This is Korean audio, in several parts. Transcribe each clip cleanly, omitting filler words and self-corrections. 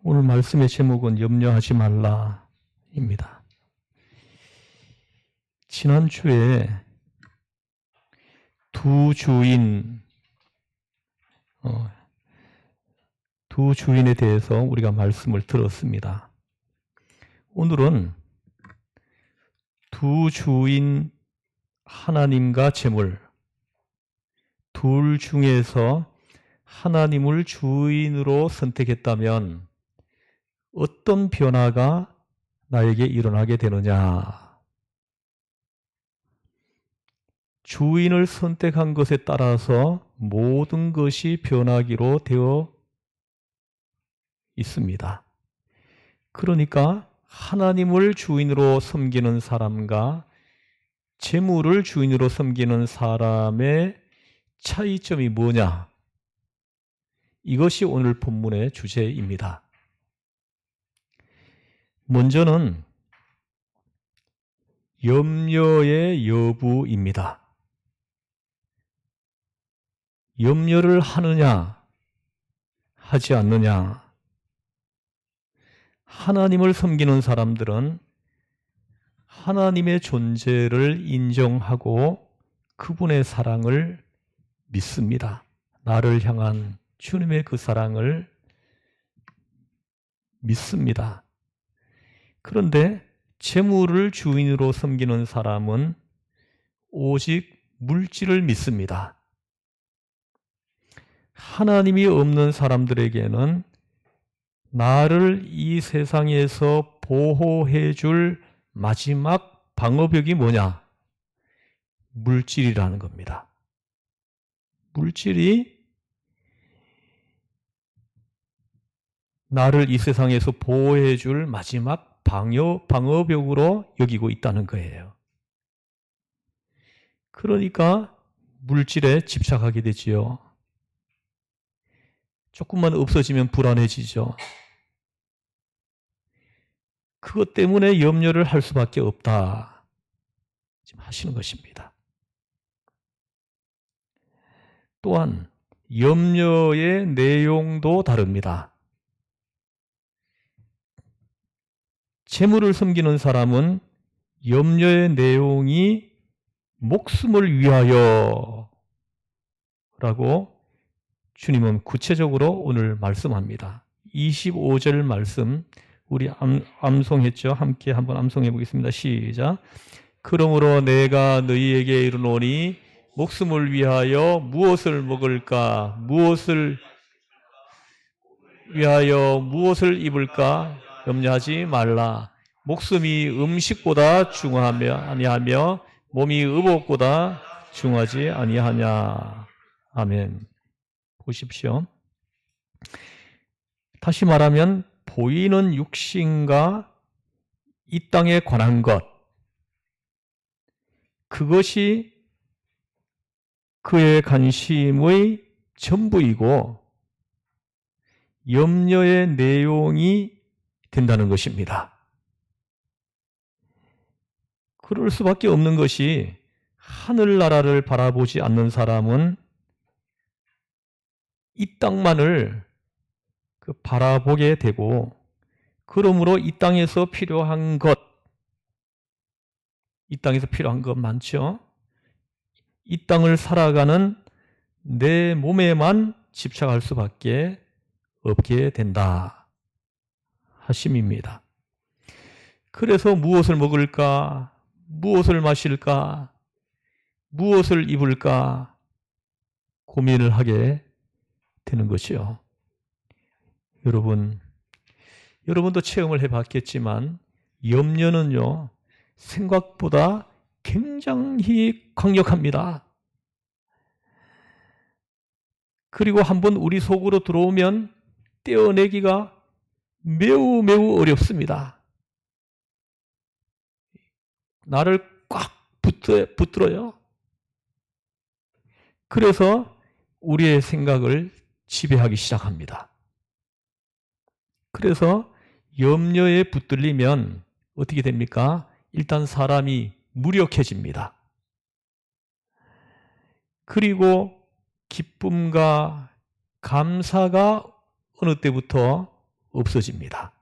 오늘 말씀의 제목은 염려하지 말라입니다. 지난주에 두 주인에 대해서 우리가 말씀을 들었습니다. 오늘은 두 주인 하나님과 재물, 둘 중에서 하나님을 주인으로 선택했다면 어떤 변화가 나에게 일어나게 되느냐. 주인을 선택한 것에 따라서 모든 것이 변하기로 되어 있습니다. 그러니까 하나님을 주인으로 섬기는 사람과 재물을 주인으로 섬기는 사람의 차이점이 뭐냐? 이것이 오늘 본문의 주제입니다. 먼저는 염려의 여부입니다. 염려를 하느냐, 하지 않느냐. 하나님을 섬기는 사람들은 하나님의 존재를 인정하고 그분의 사랑을 믿습니다. 나를 향한 주님의 그 사랑을 믿습니다. 그런데 재물을 주인으로 섬기는 사람은 오직 물질을 믿습니다. 하나님이 없는 사람들에게는 나를 이 세상에서 보호해 줄 마지막 방어벽이 뭐냐? 물질이라는 겁니다. 물질이 나를 이 세상에서 보호해 줄 마지막 방어벽으로 여기고 있다는 거예요. 그러니까 물질에 집착하게 되지요. 조금만 없어지면 불안해지죠. 그것 때문에 염려를 할 수밖에 없다. 지금 하시는 것입니다. 또한 염려의 내용도 다릅니다. 재물을 섬기는 사람은 염려의 내용이 목숨을 위하여 라고 주님은 구체적으로 오늘 말씀합니다. 25절 말씀 우리 암송했죠? 함께 한번 암송해 보겠습니다. 시작. 그러므로 내가 너희에게 이르노니 목숨을 위하여 무엇을 먹을까? 무엇을 위하여 무엇을 입을까? 염려하지 말라. 목숨이 음식보다 중하며 아니하며 몸이 의복보다 중하지 아니하냐. 아멘. 보십시오. 다시 말하면 보이는 육신과 이 땅에 관한 것, 그것이 그의 관심의 전부이고 염려의 내용이 된다는 것입니다. 그럴 수밖에 없는 것이 하늘나라를 바라보지 않는 사람은 이 땅만을 바라보게 되고, 그러므로 이 땅에서 필요한 것 많죠? 이 땅을 살아가는 내 몸에만 집착할 수밖에 없게 된다 하심입니다. 그래서 무엇을 먹을까? 무엇을 마실까? 무엇을 입을까? 고민을 하게 되는 것이요. 여러분도 체험을 해봤겠지만 염려는요, 생각보다 굉장히 강력합니다. 그리고 한번 우리 속으로 들어오면 떼어내기가 매우 매우 어렵습니다. 나를 꽉 붙들어요. 그래서 우리의 생각을 지배하기 시작합니다. 그래서 염려에 붙들리면 어떻게 됩니까? 일단 사람이 무력해집니다. 그리고 기쁨과 감사가 어느 때부터 없어집니다.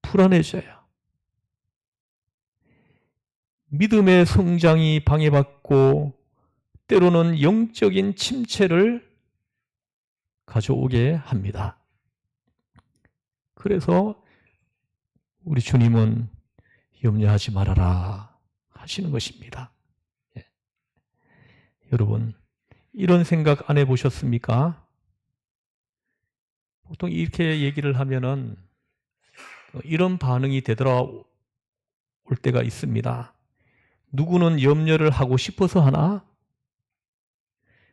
불안해져요. 믿음의 성장이 방해받고 때로는 영적인 침체를 가져오게 합니다. 그래서 우리 주님은 염려하지 말아라 하시는 것입니다. 예. 여러분, 이런 생각 안 해보셨습니까? 보통 이렇게 얘기를 하면은 이런 반응이 되돌아올 때가 있습니다. 누구는 염려를 하고 싶어서 하나?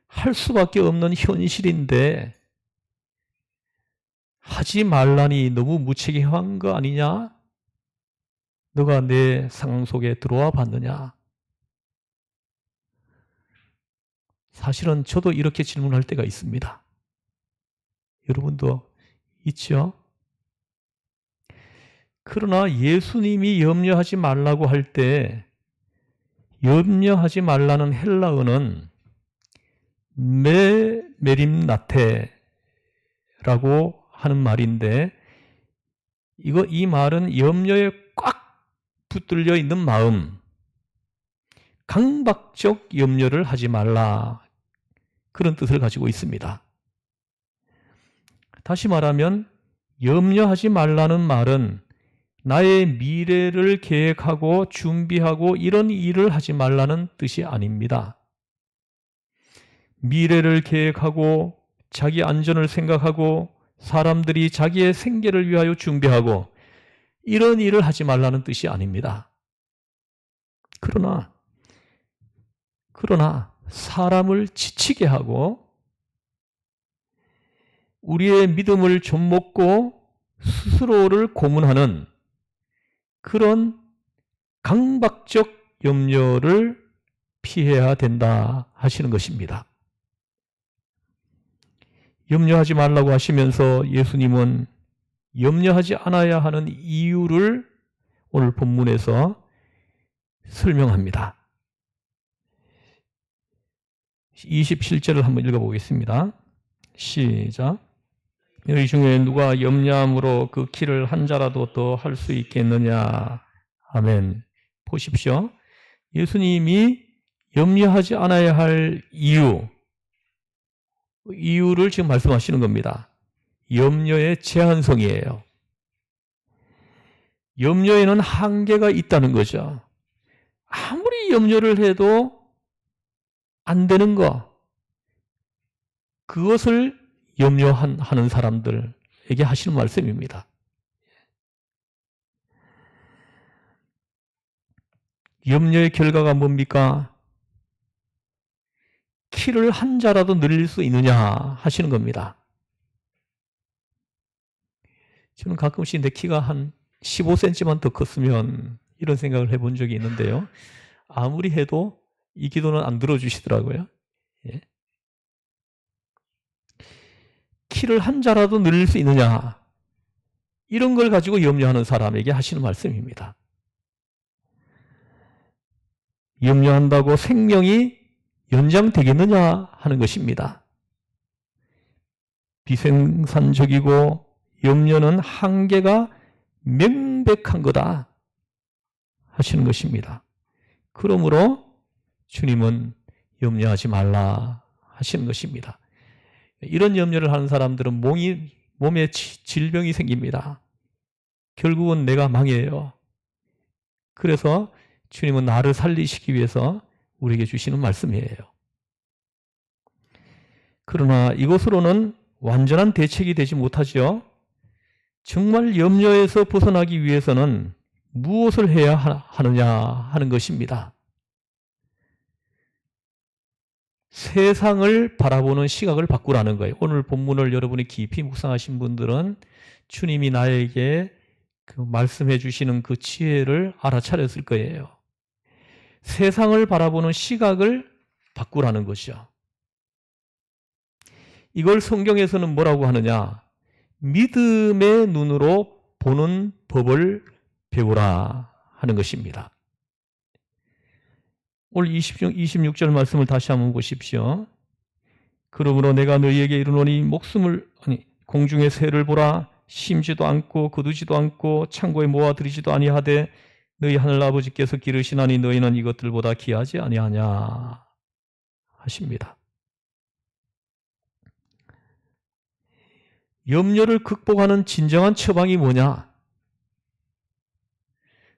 할 수밖에 없는 현실인데 하지 말라니 너무 무책임한 거 아니냐? 너가 내 상황 속에 들어와 봤느냐? 사실은 저도 이렇게 질문할 때가 있습니다. 여러분도 있죠? 그러나 예수님이 염려하지 말라고 할 때 염려하지 말라는 헬라어는 메림나테라고 하는 말인데 이 말은 염려에 꽉 붙들려 있는 마음, 강박적 염려를 하지 말라 그런 뜻을 가지고 있습니다. 다시 말하면 염려하지 말라는 말은 나의 미래를 계획하고 준비하고 이런 일을 하지 말라는 뜻이 아닙니다. 미래를 계획하고 자기 안전을 생각하고 사람들이 자기의 생계를 위하여 준비하고 이런 일을 하지 말라는 뜻이 아닙니다. 그러나 사람을 지치게 하고 우리의 믿음을 좀먹고 스스로를 고문하는 그런 강박적 염려를 피해야 된다 하시는 것입니다. 염려하지 말라고 하시면서 예수님은 염려하지 않아야 하는 이유를 오늘 본문에서 설명합니다. 27절을 한번 읽어보겠습니다. 시작. 너희 중에 누가 염려함으로 그 키를 한 자라도 더 할 수 있겠느냐. 아멘. 보십시오. 예수님이 염려하지 않아야 할 이유를 지금 말씀하시는 겁니다. 염려의 제한성이에요. 염려에는 한계가 있다는 거죠. 아무리 염려를 해도 안 되는 거, 그것을 염려하는 사람들에게 하시는 말씀입니다. 염려의 결과가 뭡니까? 키를 한 자라도 늘릴 수 있느냐 하시는 겁니다. 저는 가끔씩 내 키가 한 15cm만 더 컸으면 이런 생각을 해본 적이 있는데요. 아무리 해도 이 기도는 안 들어주시더라고요. 예. 키를 한 자라도 늘릴 수 있느냐, 이런 걸 가지고 염려하는 사람에게 하시는 말씀입니다. 염려한다고 생명이 연장되겠느냐 하는 것입니다. 비생산적이고 염려는 한계가 명백한 거다 하시는 것입니다. 그러므로 주님은 염려하지 말라 하시는 것입니다. 이런 염려를 하는 사람들은 몸에 질병이 생깁니다. 결국은 내가 망해요. 그래서 주님은 나를 살리시기 위해서 우리에게 주시는 말씀이에요. 그러나 이것으로는 완전한 대책이 되지 못하죠. 정말 염려에서 벗어나기 위해서는 무엇을 해야 하느냐 하는 것입니다. 세상을 바라보는 시각을 바꾸라는 거예요. 오늘 본문을 여러분이 깊이 묵상하신 분들은 주님이 나에게 말씀해 주시는 그 지혜를 알아차렸을 거예요. 세상을 바라보는 시각을 바꾸라는 것이죠. 이걸 성경에서는 뭐라고 하느냐? 믿음의 눈으로 보는 법을 배우라 하는 것입니다. 오늘 26절 말씀을 다시 한번 보십시오. 그러므로 내가 너희에게 이르노니 공중의 새를 보라. 심지도 않고 거두지도 않고 창고에 모아들이지도 아니하되 너희 하늘 아버지께서 기르시나니 너희는 이것들보다 귀하지 아니하냐 하십니다. 염려를 극복하는 진정한 처방이 뭐냐?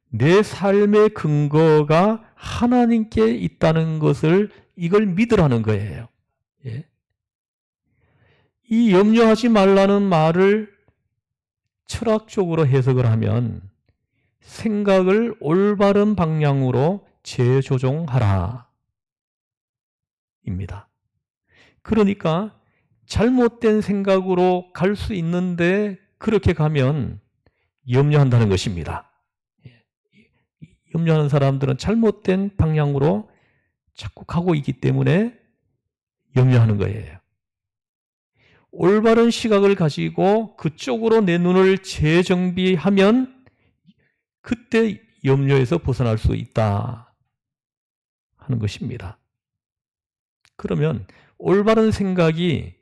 내 삶의 근거가 하나님께 있다는 것을 이걸 믿으라는 거예요. 예. 이 염려하지 말라는 말을 철학적으로 해석을 하면 생각을 올바른 방향으로 재조정하라 입니다. 그러니까 잘못된 생각으로 갈 수 있는데 그렇게 가면 염려한다는 것입니다. 염려하는 사람들은 잘못된 방향으로 자꾸 가고 있기 때문에 염려하는 거예요. 올바른 시각을 가지고 그쪽으로 내 눈을 재정비하면 그때 염려에서 벗어날 수 있다 하는 것입니다. 그러면 올바른 생각이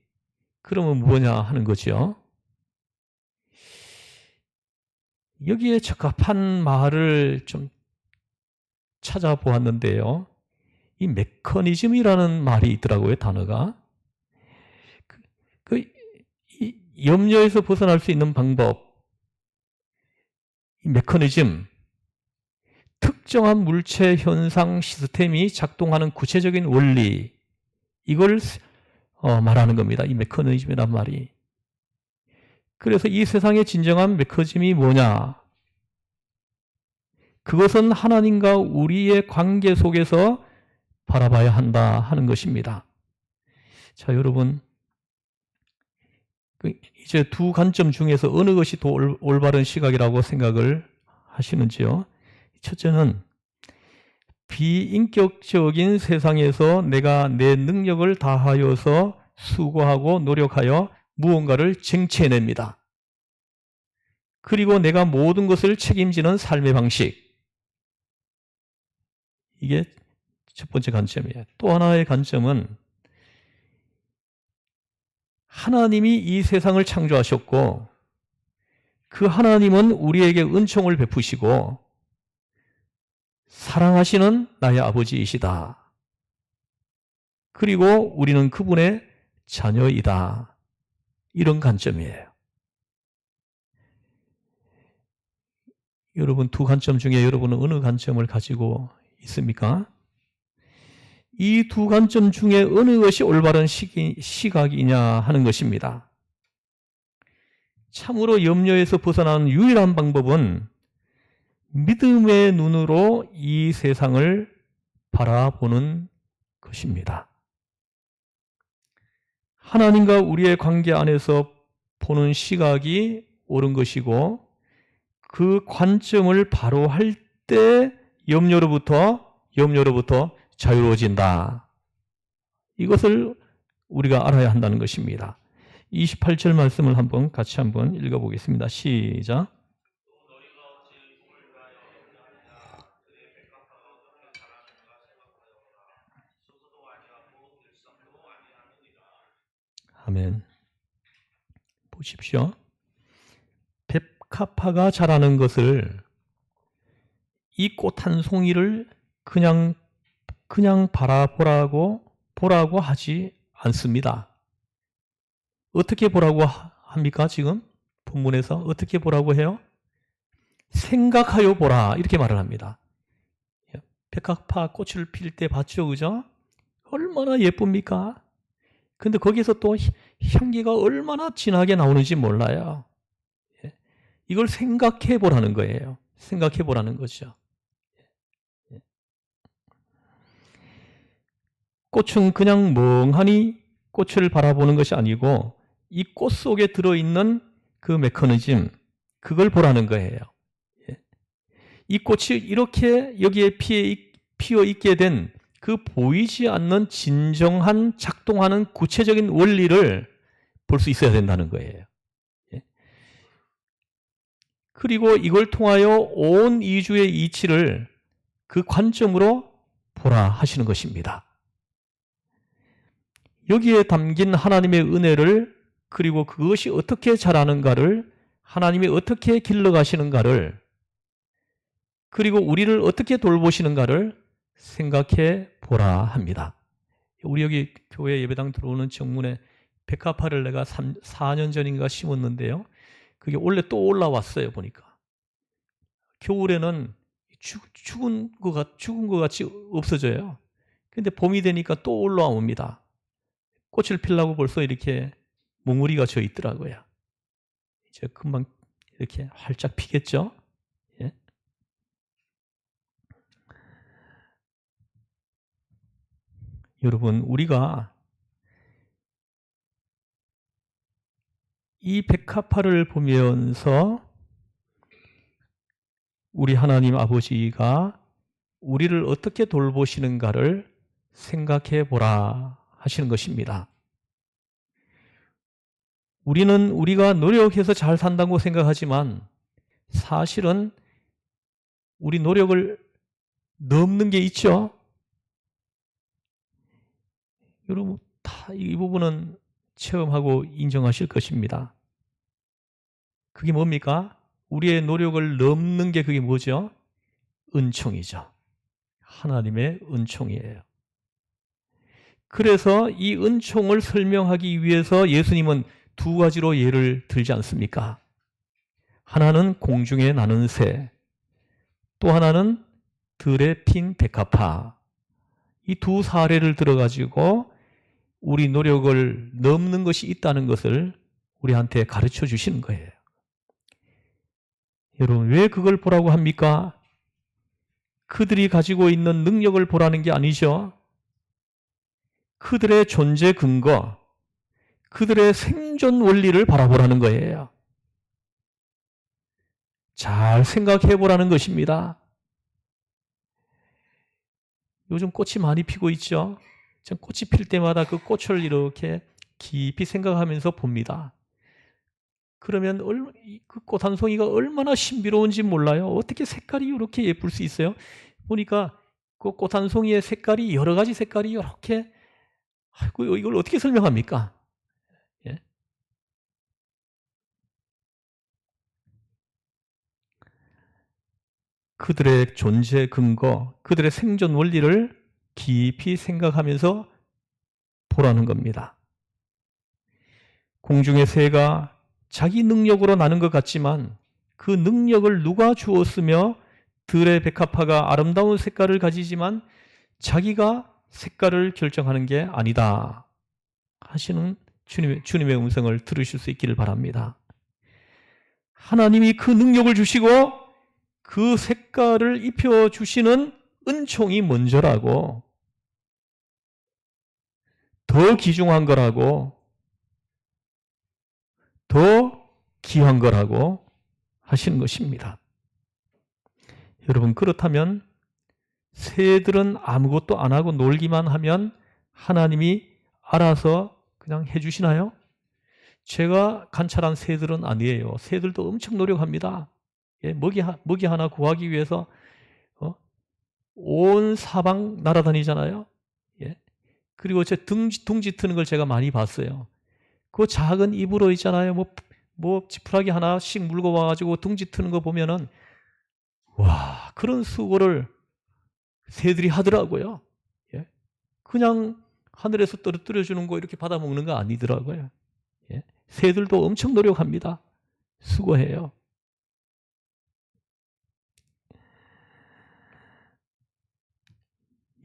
그러면 뭐냐 하는 거죠. 여기에 적합한 말을 좀 찾아보았는데요. 이 메커니즘이라는 말이 있더라고요, 단어가. 이 염려에서 벗어날 수 있는 방법, 이 메커니즘, 특정한 물체, 현상, 시스템이 작동하는 구체적인 원리, 이걸 말하는 겁니다. 이 메커니즘이란 말이. 그래서 이 세상의 진정한 메커니즘이 뭐냐? 그것은 하나님과 우리의 관계 속에서 바라봐야 한다 하는 것입니다. 자, 여러분, 이제 두 관점 중에서 어느 것이 더 올바른 시각이라고 생각을 하시는지요? 첫째는 비인격적인 세상에서 내가 내 능력을 다하여서 수고하고 노력하여 무언가를 쟁취해냅니다. 그리고 내가 모든 것을 책임지는 삶의 방식. 이게 첫 번째 관점이에요. 또 하나의 관점은 하나님이 이 세상을 창조하셨고 그 하나님은 우리에게 은총을 베푸시고 사랑하시는 나의 아버지이시다. 그리고 우리는 그분의 자녀이다. 이런 관점이에요. 여러분, 두 관점 중에 여러분은 어느 관점을 가지고 있습니까? 이 두 관점 중에 어느 것이 올바른 시각이냐 하는 것입니다. 참으로 염려에서 벗어나는 유일한 방법은 믿음의 눈으로 이 세상을 바라보는 것입니다. 하나님과 우리의 관계 안에서 보는 시각이 옳은 것이고 그 관점을 바로 할 때 염려로부터 자유로워진다. 이것을 우리가 알아야 한다는 것입니다. 28절 말씀을 같이 한번 읽어보겠습니다. 시작. 아멘. 보십시오. 백합화가 자라는 것을 이 꽃 한 송이를 그냥 보라고 하지 않습니다. 어떻게 보라고 합니까? 지금 본문에서 어떻게 보라고 해요? 생각하여 보라 이렇게 말을 합니다. 백합화 꽃을 필 때 봤죠, 그죠? 얼마나 예쁩니까? 근데 거기서 또 향기가 얼마나 진하게 나오는지 몰라요. 이걸 생각해 보라는 거예요. 생각해 보라는 거죠. 꽃은 그냥 멍하니 꽃을 바라보는 것이 아니고 이 꽃 속에 들어있는 그 메커니즘, 그걸 보라는 거예요. 이 꽃이 이렇게 여기에 피어 있게 된 그 보이지 않는 진정한 작동하는 구체적인 원리를 볼 수 있어야 된다는 거예요. 그리고 이걸 통하여 온 이주의 이치를 그 관점으로 보라 하시는 것입니다. 여기에 담긴 하나님의 은혜를 그리고 그것이 어떻게 자라는가를, 하나님이 어떻게 길러가시는가를, 그리고 우리를 어떻게 돌보시는가를 생각해 보라 합니다. 우리 여기 교회 예배당 들어오는 정문에 백합화를 내가 4년 전인가 심었는데요. 그게 원래 또 올라왔어요, 보니까. 겨울에는 죽은 것 같이 없어져요. 근데 봄이 되니까 또 올라옵니다. 꽃을 피려고 벌써 이렇게 몽우리가 져 있더라고요. 이제 금방 이렇게 활짝 피겠죠? 예? 여러분, 우리가 이 백합화를 보면서 우리 하나님 아버지가 우리를 어떻게 돌보시는가를 생각해 보라 하시는 것입니다. 우리는 우리가 노력해서 잘 산다고 생각하지만 사실은 우리 노력을 넘는 게 있죠. 여러분 다 이 부분은 체험하고 인정하실 것입니다. 그게 뭡니까? 우리의 노력을 넘는 게 그게 뭐죠? 은총이죠. 하나님의 은총이에요. 그래서 이 은총을 설명하기 위해서 예수님은 두 가지로 예를 들지 않습니까? 하나는 공중에 나는 새, 또 하나는 들에 핀 백합화. 이 두 사례를 들어가지고 우리 노력을 넘는 것이 있다는 것을 우리한테 가르쳐 주시는 거예요. 여러분, 왜 그걸 보라고 합니까? 그들이 가지고 있는 능력을 보라는 게 아니죠. 그들의 존재 근거, 그들의 생존 원리를 바라보라는 거예요. 잘 생각해 보라는 것입니다. 요즘 꽃이 많이 피고 있죠. 전 꽃이 필 때마다 그 꽃을 이렇게 깊이 생각하면서 봅니다. 그러면 그 꽃 한 송이가 얼마나 신비로운지 몰라요. 어떻게 색깔이 이렇게 예쁠 수 있어요? 보니까 그 꽃 한 송이의 색깔이 여러 가지 색깔이 이렇게, 아이고, 이걸 어떻게 설명합니까? 예? 그들의 존재 근거, 그들의 생존 원리를 깊이 생각하면서 보라는 겁니다. 공중의 새가 자기 능력으로 나는 것 같지만 그 능력을 누가 주었으며 들의 백합화가 아름다운 색깔을 가지지만 자기가 색깔을 결정하는 게 아니다 하시는 주님의 음성을 들으실 수 있기를 바랍니다. 하나님이 그 능력을 주시고 그 색깔을 입혀주시는 은총이 먼저라고, 더 귀중한 거라고, 더 귀한 거라고 하시는 것입니다. 여러분, 그렇다면 새들은 아무것도 안 하고 놀기만 하면 하나님이 알아서 그냥 해주시나요? 제가 관찰한 새들은 아니에요. 새들도 엄청 노력합니다. 예, 먹이 하나 구하기 위해서 온 사방 날아다니잖아요. 예. 그리고 제 둥지 트는 걸 제가 많이 봤어요. 그 작은 입으로 있잖아요. 뭐 지푸라기 하나씩 물고 와가지고 둥지 트는 거 보면은, 와, 그런 수고를 새들이 하더라고요. 예. 그냥 하늘에서 떨어뜨려 주는 거 이렇게 받아 먹는 거 아니더라고요. 예. 새들도 엄청 노력합니다. 수고해요.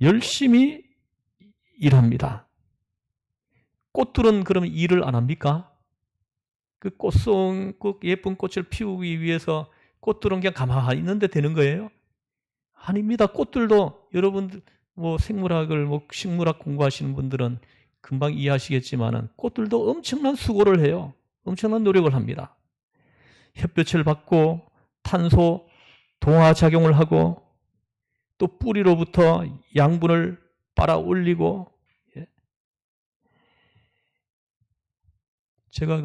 열심히 일합니다. 꽃들은 그러면 일을 안 합니까? 그 예쁜 꽃을 피우기 위해서 꽃들은 그냥 가만히 있는데 되는 거예요? 아닙니다. 꽃들도 여러분들 생물학을 식물학 공부하시는 분들은 금방 이해하시겠지만은 꽃들도 엄청난 수고를 해요. 엄청난 노력을 합니다. 햇볕을 받고 탄소 동화 작용을 하고 또 뿌리로부터 양분을 빨아 올리고, 예. 제가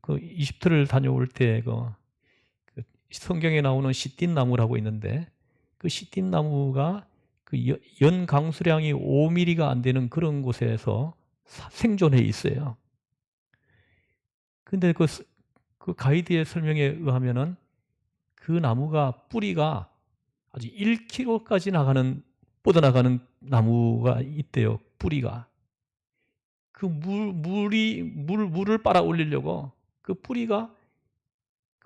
그 이집트를 다녀올 때 그 성경에 나오는 시딘 나무라고 있는데 그 시딘 나무가 그 연 강수량이 5mm가 안 되는 그런 곳에서 생존해 있어요. 근데 그 가이드의 설명에 의하면은 그 나무가 뿌리가 아주 1km까지 뻗어나가는 나무가 있대요. 뿌리가. 그 물을 빨아 올리려고 그 뿌리가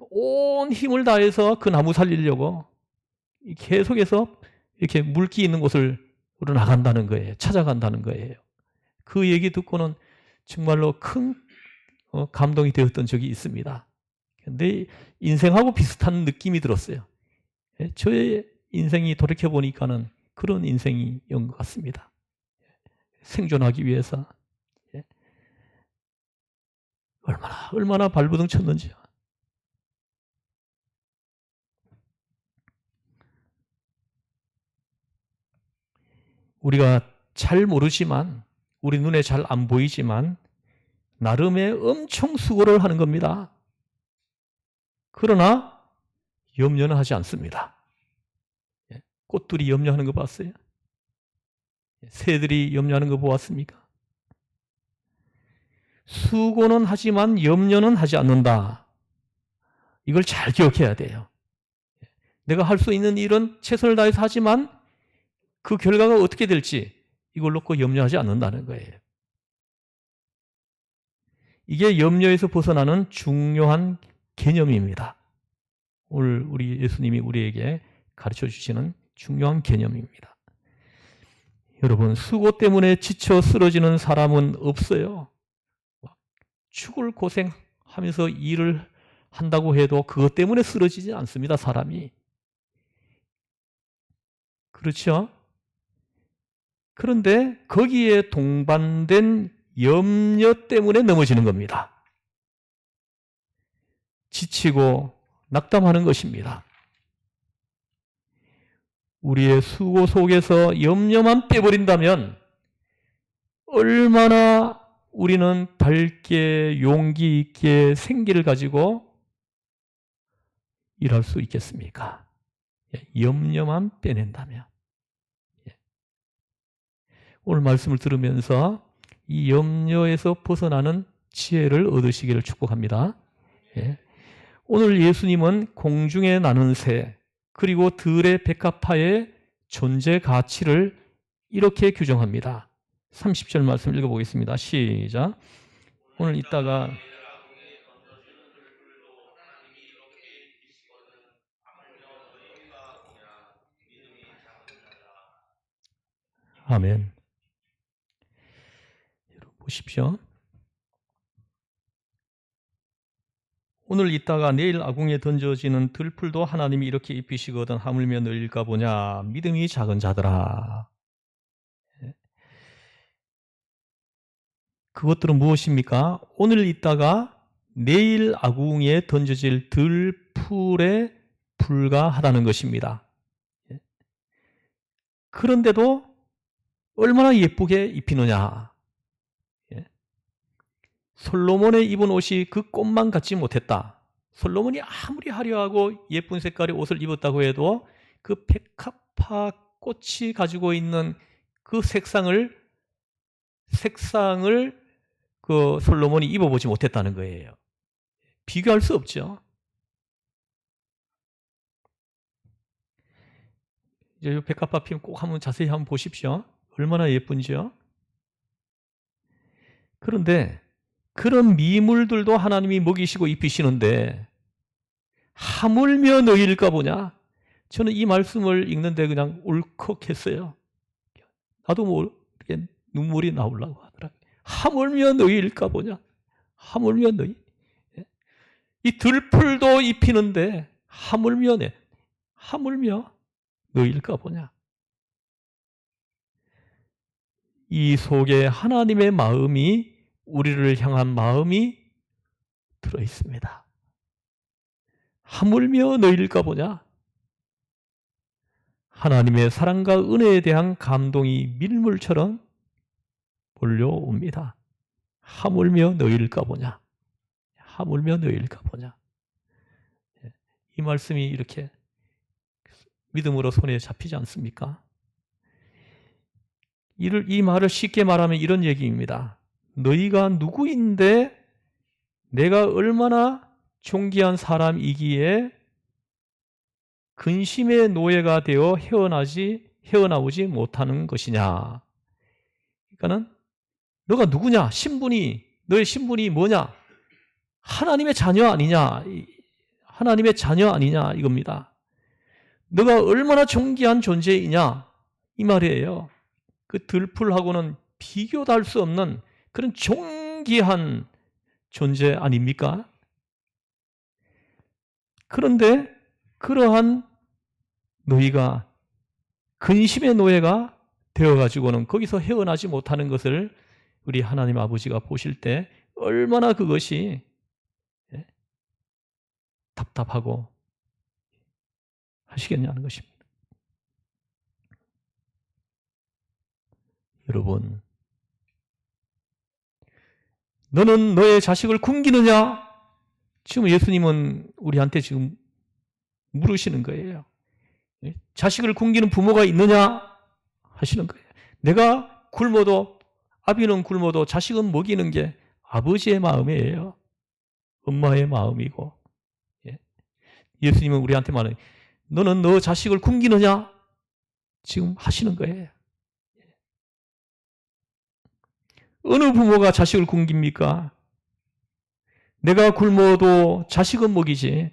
온 힘을 다해서 그 나무 살리려고 계속해서 이렇게 물기 있는 곳으로 나간다는 거예요. 찾아간다는 거예요. 그 얘기 듣고는 정말로 큰 감동이 되었던 적이 있습니다. 근데 인생하고 비슷한 느낌이 들었어요. 저의 인생이 돌이켜보니까는 그런 인생이었던 것 같습니다. 생존하기 위해서. 얼마나 발버둥 쳤는지요. 우리가 잘 모르지만, 우리 눈에 잘 안 보이지만 나름의 엄청 수고를 하는 겁니다. 그러나 염려는 하지 않습니다. 꽃들이 염려하는 거 봤어요? 새들이 염려하는 거 보았습니까? 수고는 하지만 염려는 하지 않는다. 이걸 잘 기억해야 돼요. 내가 할 수 있는 일은 최선을 다해서 하지만 그 결과가 어떻게 될지 이걸 놓고 염려하지 않는다는 거예요. 이게 염려에서 벗어나는 중요한 개념입니다. 오늘 우리 예수님이 우리에게 가르쳐 주시는 중요한 개념입니다. 여러분, 수고 때문에 지쳐 쓰러지는 사람은 없어요. 죽을 고생하면서 일을 한다고 해도 그것 때문에 쓰러지지 않습니다, 사람이. 그렇죠? 그런데 거기에 동반된 염려 때문에 넘어지는 겁니다. 지치고 낙담하는 것입니다. 우리의 수고 속에서 염려만 빼버린다면 얼마나 우리는 밝게 용기 있게 생기를 가지고 일할 수 있겠습니까? 염려만 빼낸다면. 오늘 말씀을 들으면서 이 염려에서 벗어나는 지혜를 얻으시기를 축복합니다. 오늘 예수님은 공중에 나는 새 그리고 들의 백합화의 존재 가치를 이렇게 규정합니다. 30절 말씀 읽어보겠습니다. 시작. 오늘 이따가 아멘. 여러분 보십시오. 오늘 있다가 내일 아궁이에 던져지는 들풀도 하나님이 이렇게 입히시거든 하물며 너희일까 보냐. 믿음이 작은 자들아. 그것들은 무엇입니까? 오늘 있다가 내일 아궁이에 던져질 들풀에 불과하다는 것입니다. 그런데도 얼마나 예쁘게 입히느냐. 솔로몬의 입은 옷이 그 꽃만 같지 못했다. 솔로몬이 아무리 화려하고 예쁜 색깔의 옷을 입었다고 해도 그 백합화 꽃이 가지고 있는 그 색상을 그 솔로몬이 입어보지 못했다는 거예요. 비교할 수 없죠. 이제 이 백합화 피면 꼭 한번 자세히 한번 보십시오. 얼마나 예쁜지요. 그런데 그런 미물들도 하나님이 먹이시고 입히시는데 하물며 너희일까 보냐. 저는 이 말씀을 읽는데 그냥 울컥했어요. 나도 모르게 눈물이 나오려고 하더라고요. 하물며 너희일까 보냐. 하물며 너희. 이 들풀도 입히는데 하물며 너희일까 보냐. 이 속에 하나님의 마음이 우리를 향한 마음이 들어 있습니다. 하물며 너희일까 보냐. 하나님의 사랑과 은혜에 대한 감동이 밀물처럼 몰려옵니다. 하물며 너희일까 보냐. 하물며 너희일까 보냐. 이 말씀이 이렇게 믿음으로 손에 잡히지 않습니까? 이 말을 쉽게 말하면 이런 얘기입니다. 너희가 누구인데 내가 얼마나 존귀한 사람이기에 근심의 노예가 되어 헤어나오지 못하는 것이냐. 그러니까는 너가 누구냐? 너의 신분이 뭐냐? 하나님의 자녀 아니냐? 하나님의 자녀 아니냐? 이겁니다. 너가 얼마나 존귀한 존재이냐? 이 말이에요. 그 들풀하고는 비교도 할 수 없는 그런 존귀한 존재 아닙니까? 그런데 그러한 너희가 근심의 노예가 되어가지고는 거기서 헤어나지 못하는 것을 우리 하나님 아버지가 보실 때 얼마나 그것이 답답하고 하시겠냐는 것입니다. 여러분, 너는 너의 자식을 굶기느냐? 지금 예수님은 우리한테 지금 물으시는 거예요. 자식을 굶기는 부모가 있느냐? 하시는 거예요. 내가 굶어도, 아비는 굶어도 자식은 먹이는 게 아버지의 마음이에요. 엄마의 마음이고. 예수님은 우리한테 말해요. 너는 너 자식을 굶기느냐? 지금 하시는 거예요. 어느 부모가 자식을 굶깁니까? 내가 굶어도 자식은 먹이지.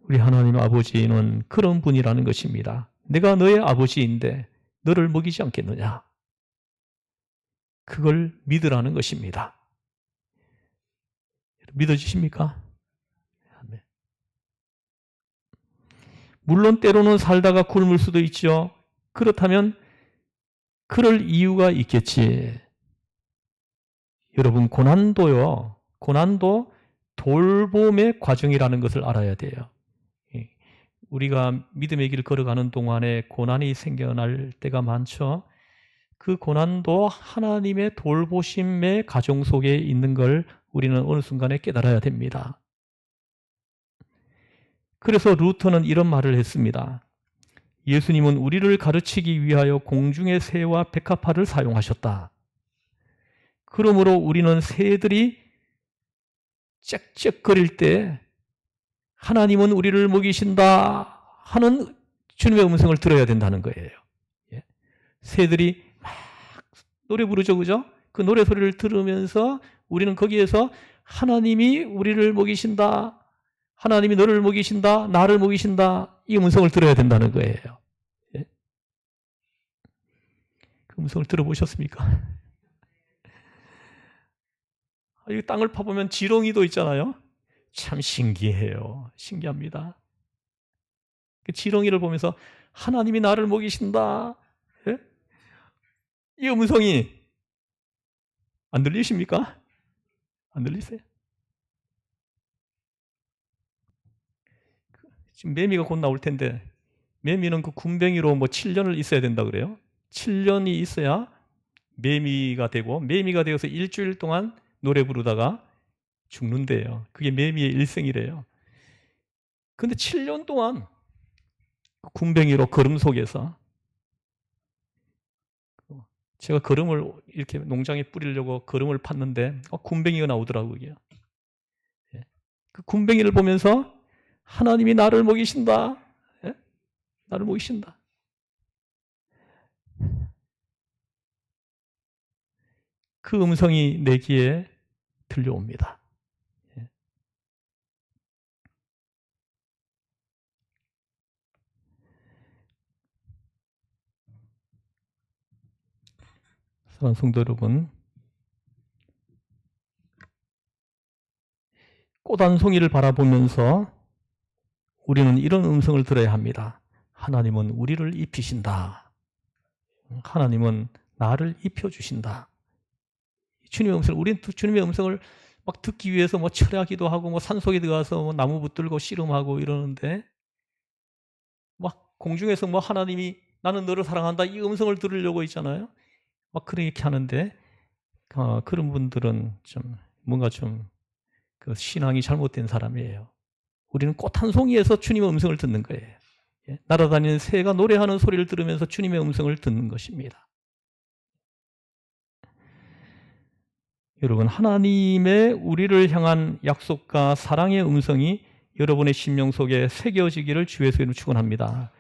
우리 하나님 아버지는 그런 분이라는 것입니다. 내가 너의 아버지인데 너를 먹이지 않겠느냐? 그걸 믿으라는 것입니다. 믿어지십니까? 물론 때로는 살다가 굶을 수도 있죠. 그렇다면 그럴 이유가 있겠지. 여러분, 고난도 돌봄의 과정이라는 것을 알아야 돼요. 우리가 믿음의 길을 걸어가는 동안에 고난이 생겨날 때가 많죠. 그 고난도 하나님의 돌보심의 가정 속에 있는 걸 우리는 어느 순간에 깨달아야 됩니다. 그래서 루터는 이런 말을 했습니다. 예수님은 우리를 가르치기 위하여 공중의 새와 백합화를 사용하셨다. 그러므로 우리는 새들이 짹짹거릴 때 하나님은 우리를 먹이신다 하는 주님의 음성을 들어야 된다는 거예요. 새들이 막 노래 부르죠, 그죠? 그 노래 소리를 들으면서 우리는 거기에서 하나님이 우리를 먹이신다, 하나님이 너를 먹이신다, 나를 먹이신다, 이 음성을 들어야 된다는 거예요. 그 음성을 들어보셨습니까? 이 땅을 파보면 지렁이도 있잖아요. 참 신기해요. 신기합니다. 그 지렁이를 보면서 하나님이 나를 먹이신다. 예? 이 음성이 안 들리십니까? 안 들리세요? 지금 매미가 곧 나올 텐데 매미는 그 군뱅이로 7년을 있어야 된다 그래요. 7년이 있어야 매미가 되고 매미가 되어서 일주일 동안 노래 부르다가 죽는데요. 그게 매미의 일생이래요. 그런데 7년 동안 군뱅이로 거름 속에서 제가 거름을 이렇게 농장에 뿌리려고 거름을 팠는데 군뱅이가 나오더라고요. 그게. 그 군뱅이를 보면서 하나님이 나를 먹이신다. 나를 먹이신다. 그 음성이 내 귀에 들려옵니다. 사랑하는 성도 여러분, 꽃 한 송이를 바라보면서 우리는 이런 음성을 들어야 합니다. 하나님은 우리를 입히신다. 하나님은 나를 입혀주신다. 주님의 음성을, 우리는 주님의 음성을 막 듣기 위해서 철야기도 하고 산속에 들어가서 나무 붙들고 씨름하고 이러는데 막 공중에서 하나님이 나는 너를 사랑한다 이 음성을 들으려고 있잖아요. 막 그렇게 하는데 그런 분들은 뭔가 그 신앙이 잘못된 사람이에요. 우리는 꽃 한 송이에서 주님의 음성을 듣는 거예요. 날아다니는 새가 노래하는 소리를 들으면서 주님의 음성을 듣는 것입니다. 여러분, 하나님의 우리를 향한 약속과 사랑의 음성이 여러분의 심령 속에 새겨지기를 주의 이름으로 축원합니다.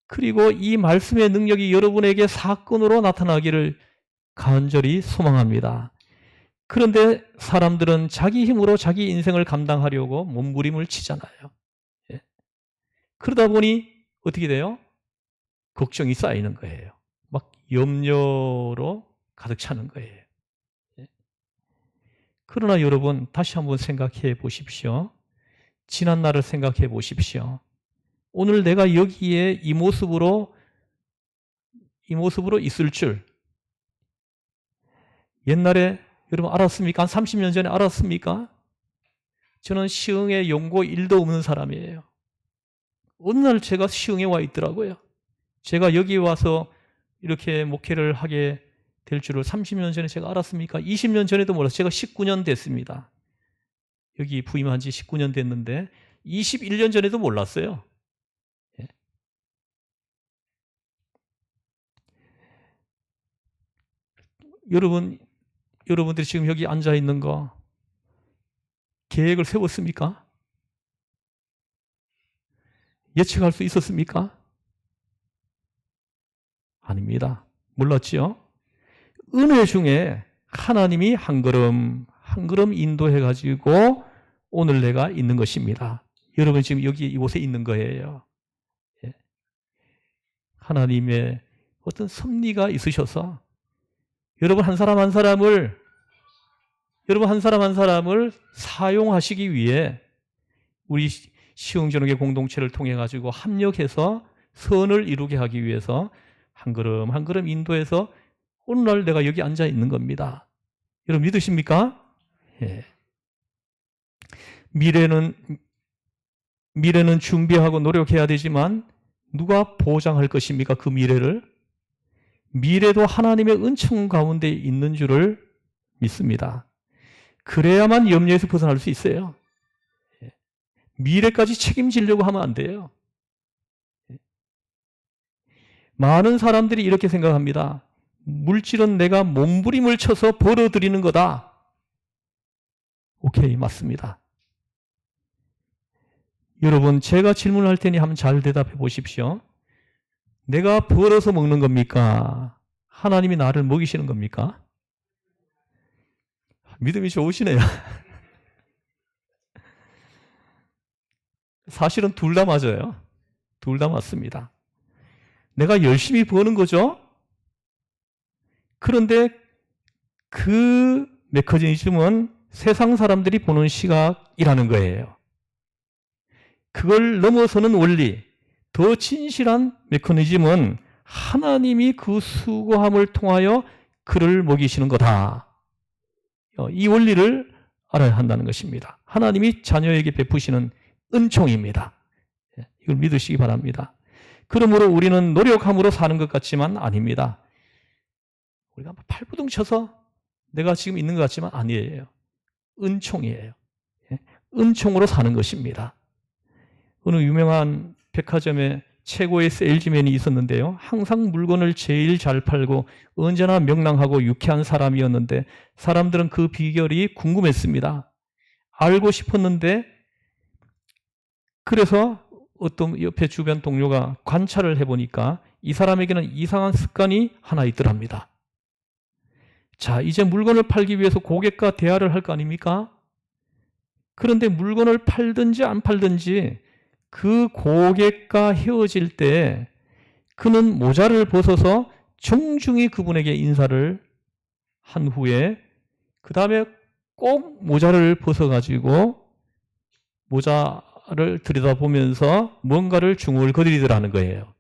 그리고 이 말씀의 능력이 여러분에게 사건으로 나타나기를 간절히 소망합니다. 그런데 사람들은 자기 힘으로 자기 인생을 감당하려고 몸부림을 치잖아요. 예. 그러다 보니 어떻게 돼요? 걱정이 쌓이는 거예요. 막 염려로 가득 차는 거예요. 예. 그러나 여러분, 다시 한번 생각해 보십시오. 지난 날을 생각해 보십시오. 오늘 내가 여기에 이 모습으로 있을 줄 옛날에 여러분 알았습니까? 한 30년 전에 알았습니까? 저는 시흥에 연고 1도 없는 사람이에요. 어느 날 제가 시흥에 와 있더라고요. 제가 여기 와서 이렇게 목회를 하게 될 줄을 30년 전에 제가 알았습니까? 20년 전에도 몰랐어요. 제가 19년 됐습니다. 여기 부임한 지 19년 됐는데 21년 전에도 몰랐어요. 예. 여러분들이 지금 여기 앉아 있는 거 계획을 세웠습니까? 예측할 수 있었습니까? 아닙니다. 몰랐지요? 은혜 중에 하나님이 한 걸음 한 걸음 인도해 가지고 오늘 내가 있는 것입니다. 여러분 지금 여기 이곳에 있는 거예요. 예. 하나님의 어떤 섭리가 있으셔서 여러분 한 사람 한 사람을 사용하시기 위해 우리 시흥전역의 공동체를 통해 가지고 합력해서 선을 이루게 하기 위해서 한 걸음 한 걸음 인도해서 오늘날 내가 여기 앉아 있는 겁니다. 여러분 믿으십니까? 예. 미래는 준비하고 노력해야 되지만 누가 보장할 것입니까? 그 미래를? 미래도 하나님의 은총 가운데 있는 줄을 믿습니다. 그래야만 염려에서 벗어날 수 있어요. 예. 미래까지 책임지려고 하면 안 돼요. 예. 많은 사람들이 이렇게 생각합니다. 물질은 내가 몸부림을 쳐서 벌어들이는 거다. 오케이, 맞습니다. 여러분, 제가 질문할 테니 한번 잘 대답해 보십시오. 내가 벌어서 먹는 겁니까? 하나님이 나를 먹이시는 겁니까? 믿음이 좋으시네요. 사실은 둘 다 맞아요. 둘 다 맞습니다. 내가 열심히 버는 거죠. 그런데 그 메커니즘은 세상 사람들이 보는 시각이라는 거예요. 그걸 넘어서는 원리, 더 진실한 메커니즘은 하나님이 그 수고함을 통하여 그를 먹이시는 거다. 이 원리를 알아야 한다는 것입니다. 하나님이 자녀에게 베푸시는 은총입니다. 이걸 믿으시기 바랍니다. 그러므로 우리는 노력함으로 사는 것 같지만 아닙니다. 우리가 팔부둥 쳐서 내가 지금 있는 것 같지만 아니에요. 은총이에요. 은총으로 사는 것입니다. 어느 유명한 백화점에 최고의 세일즈맨이 있었는데요. 항상 물건을 제일 잘 팔고 언제나 명랑하고 유쾌한 사람이었는데 사람들은 그 비결이 궁금했습니다. 알고 싶었는데 그래서 어떤 옆에 주변 동료가 관찰을 해보니까 이 사람에게는 이상한 습관이 하나 있더랍니다. 자, 이제 물건을 팔기 위해서 고객과 대화를 할 거 아닙니까? 그런데 물건을 팔든지 안 팔든지 그 고객과 헤어질 때 그는 모자를 벗어서 정중히 그분에게 인사를 한 후에 그 다음에 꼭 모자를 벗어가지고 모자를 들여다보면서 뭔가를 중얼거리더라는 거예요.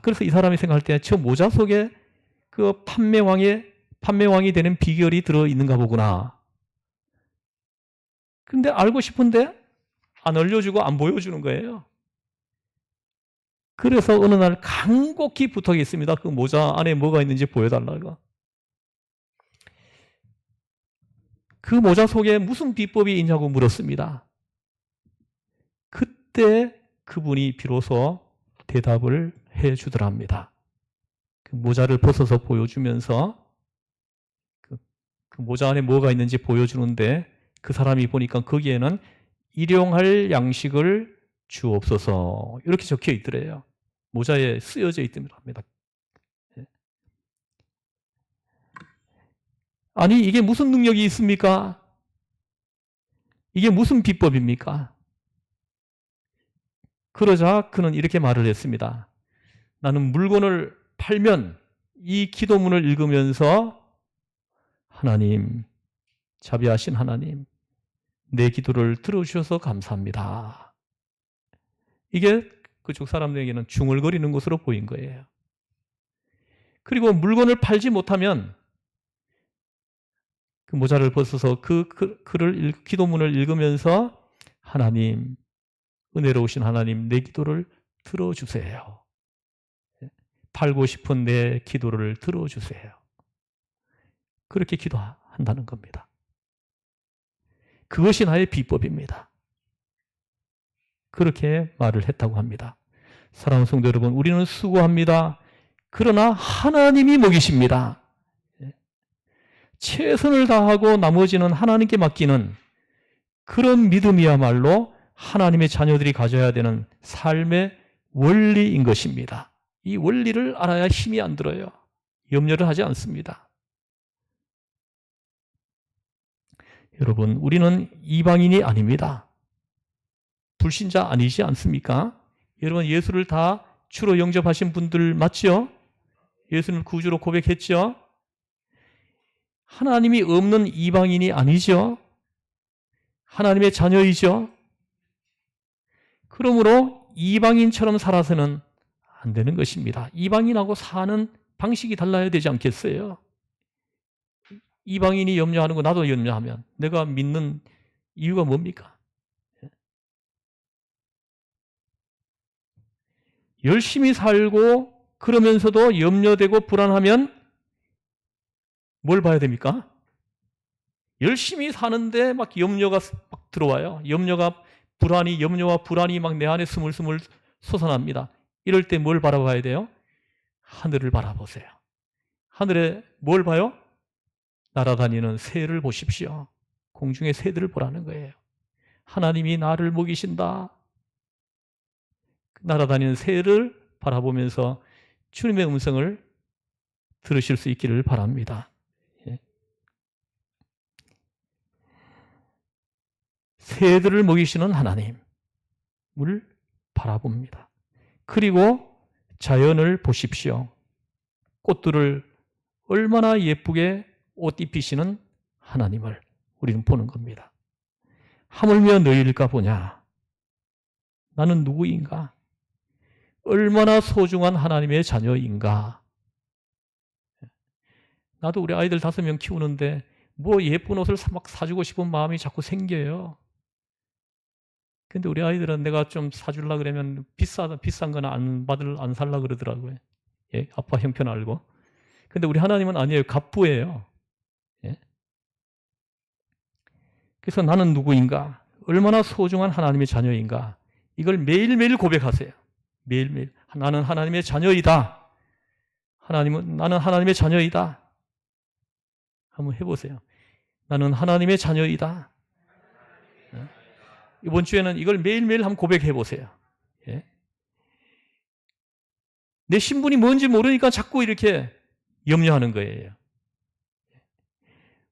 그래서 이 사람이 생각할 때 저 모자 속에 그 판매왕이 되는 비결이 들어있는가 보구나. 근데 알고 싶은데 안 알려주고 안 보여주는 거예요. 그래서 어느 날 간곡히 부탁했습니다. 그 모자 안에 뭐가 있는지 보여달라고. 그 모자 속에 무슨 비법이 있냐고 물었습니다. 그때 그분이 비로소 대답을 해 주더랍니다. 그 모자를 벗어서 보여주면서 그 모자 안에 뭐가 있는지 보여주는데 그 사람이 보니까 거기에는 일용할 양식을 주옵소서 이렇게 적혀 있더래요. 모자에 쓰여져 있답니다. 아니 이게 무슨 능력이 있습니까? 이게 무슨 비법입니까? 그러자 그는 이렇게 말을 했습니다. 나는 물건을 팔면 이 기도문을 읽으면서 하나님, 자비하신 하나님, 내 기도를 들어주셔서 감사합니다. 이게 그쪽 사람들에게는 중얼거리는 것으로 보인 거예요. 그리고 물건을 팔지 못하면 그 모자를 벗어서 그 기도문을 읽으면서 하나님, 은혜로우신 하나님, 내 기도를 들어주세요. 팔고 싶은 내 기도를 들어주세요. 그렇게 기도한다는 겁니다. 그것이 나의 비법입니다. 그렇게 말을 했다고 합니다. 사랑하는 성도 여러분, 우리는 수고합니다. 그러나 하나님이 먹이십니다. 최선을 다하고 나머지는 하나님께 맡기는 그런 믿음이야말로 하나님의 자녀들이 가져야 되는 삶의 원리인 것입니다. 이 원리를 알아야 힘이 안 들어요. 염려를 하지 않습니다. 여러분, 우리는 이방인이 아닙니다. 불신자 아니지 않습니까? 여러분, 예수를 다 주로 영접하신 분들 맞죠? 예수님을 구주로 고백했죠? 하나님이 없는 이방인이 아니죠? 하나님의 자녀이죠? 그러므로 이방인처럼 살아서는 안 되는 것입니다. 이방인하고 사는 방식이 달라야 되지 않겠어요? 이방인이 염려하는 거 나도 염려하면 내가 믿는 이유가 뭡니까? 열심히 살고 그러면서도 염려되고 불안하면 뭘 봐야 됩니까? 열심히 사는데 막 염려가 막 들어와요. 염려와 불안이 막 내 안에 스물스물 솟아납니다. 이럴 때 뭘 바라봐야 돼요? 하늘을 바라보세요. 하늘에 뭘 봐요? 날아다니는 새를 보십시오. 공중의 새들을 보라는 거예요. 하나님이 나를 먹이신다. 날아다니는 새를 바라보면서 주님의 음성을 들으실 수 있기를 바랍니다. 새들을 먹이시는 하나님을 바라봅니다. 그리고 자연을 보십시오. 꽃들을 얼마나 예쁘게 옷 입히시는 하나님을 우리는 보는 겁니다. 하물며 너희일까 보냐. 나는 누구인가? 얼마나 소중한 하나님의 자녀인가? 나도 우리 아이들 5명 키우는데 뭐 예쁜 옷을 막 사주고 싶은 마음이 자꾸 생겨요. 근데 우리 아이들은 내가 좀 사주려고 그러면 비싼 거는 안 살려고 그러더라고요. 예, 아빠 형편 알고. 근데 우리 하나님은 아니에요. 갑부예요. 예? 그래서 나는 누구인가? 얼마나 소중한 하나님의 자녀인가? 이걸 매일매일 고백하세요. 매일매일. 나는 하나님의 자녀이다. 나는 하나님의 자녀이다. 한번 해보세요. 나는 하나님의 자녀이다. 이번 주에는 이걸 매일매일 한번 고백해 보세요. 예? 내 신분이 뭔지 모르니까 자꾸 이렇게 염려하는 거예요.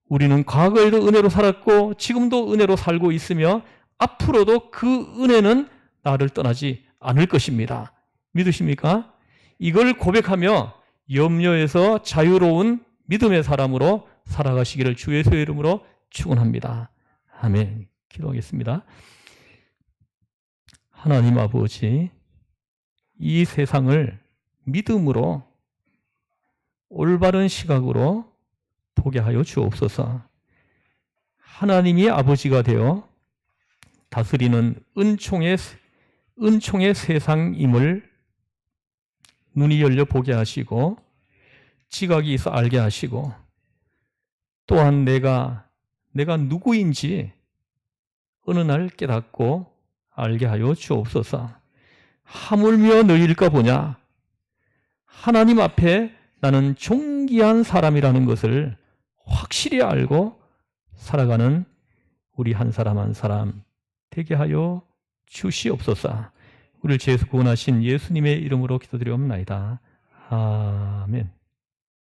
우리는 과거에도 은혜로 살았고 지금도 은혜로 살고 있으며 앞으로도 그 은혜는 나를 떠나지 않을 것입니다. 믿으십니까? 이걸 고백하며 염려에서 자유로운 믿음의 사람으로 살아가시기를 주 예수의 이름으로 축원합니다. 아멘. 기도하겠습니다. 하나님 아버지, 이 세상을 믿음으로 올바른 시각으로 보게 하여 주옵소서. 하나님이 아버지가 되어 다스리는 은총의 세상임을 눈이 열려 보게 하시고 지각이 있어 알게 하시고 또한 내가 누구인지 어느 날 깨닫고 알게 하여 주옵소서. 하물며 너희일까 보냐. 하나님 앞에 나는 존귀한 사람이라는 것을 확실히 알고 살아가는 우리 한 사람 한 사람 되게 하여 주시옵소서. 우리를 죄에서 구원하신 예수님의 이름으로 기도드리옵나이다. 아멘.